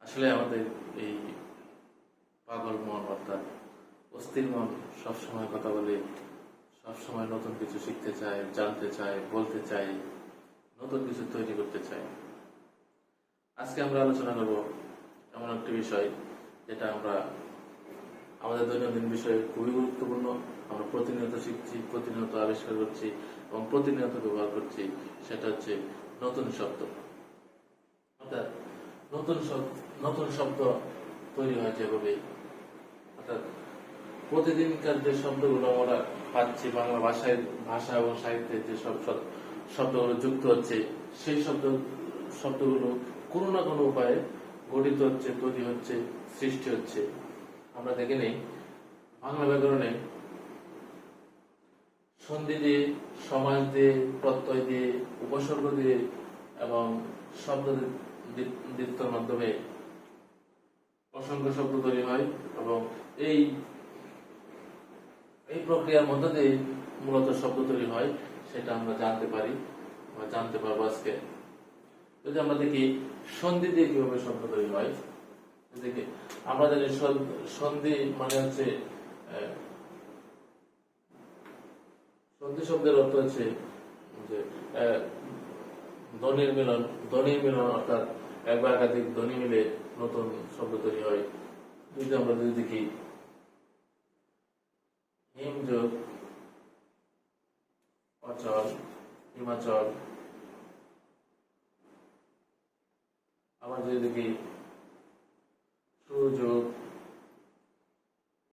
আসলে আমাদের এই পাগল মন অর্থাৎ অস্থির মন সবসময় কথা বলে, সবসময় নতুন কিছু শিখতে চায়, জানতে চায়, বলতে চায়, নতুন কিছু তৈরি করতে চায়। আজকে আমরা আলোচনা করব এমন একটি বিষয় যেটা আমরা আমাদের দৈনন্দিন বিষয়ে খুবই গুরুত্বপূর্ণ। আমরা প্রতিনিয়ত শিখছি, প্রতিনিয়ত আবিষ্কার করছি এবং প্রতিনিয়ত ব্যবহার করছি। সেটা হচ্ছে নতুন শব্দ। অর্থাৎ নতুন শব্দ তৈরি হয় যেভাবে, অর্থাৎ প্রতিদিনকার যে শব্দগুলো আমরা পাচ্ছি বাংলা ভাষা এবং সাহিত্যে যে সব শব্দগুলো যুক্ত হচ্ছে, সেই শব্দগুলো কোনো না কোনো উপায়ে গঠিত হচ্ছে, তৈরি হচ্ছে, সৃষ্টি হচ্ছে। আমরা দেখে নেই বাংলা ব্যাকরণে সন্ধি দিয়ে, সমাস দিয়ে, প্রত্যয় দিয়ে, উপসর্গ দিয়ে এবং শব্দ দ্বিত্বর মাধ্যমে অসংখ্য শব্দ তৈরি হয় এবং এই প্রক্রিয়ার মধ্য দিয়ে মূলত শব্দ তৈরি হয়, সেটা আমরা জানতে পারি বা জানতে পারবো আজকে। যদি আমরা দেখি সন্ধি দিয়ে কিভাবে শব্দ তৈরি হয়, দেখি আমরা জানি সন্ধি মানে হচ্ছে সন্ধি শব্দের অর্থ হচ্ছে যে ধ্বনির মিলন অর্থাৎ এক বা একাধিক ধ্বনি মিলে নতুন শব্দ তৈরি হয়। আমরা যদি দেখি হিমযোগ, অচল, হিমাচল, আবার যদি দেখি সুযোগ,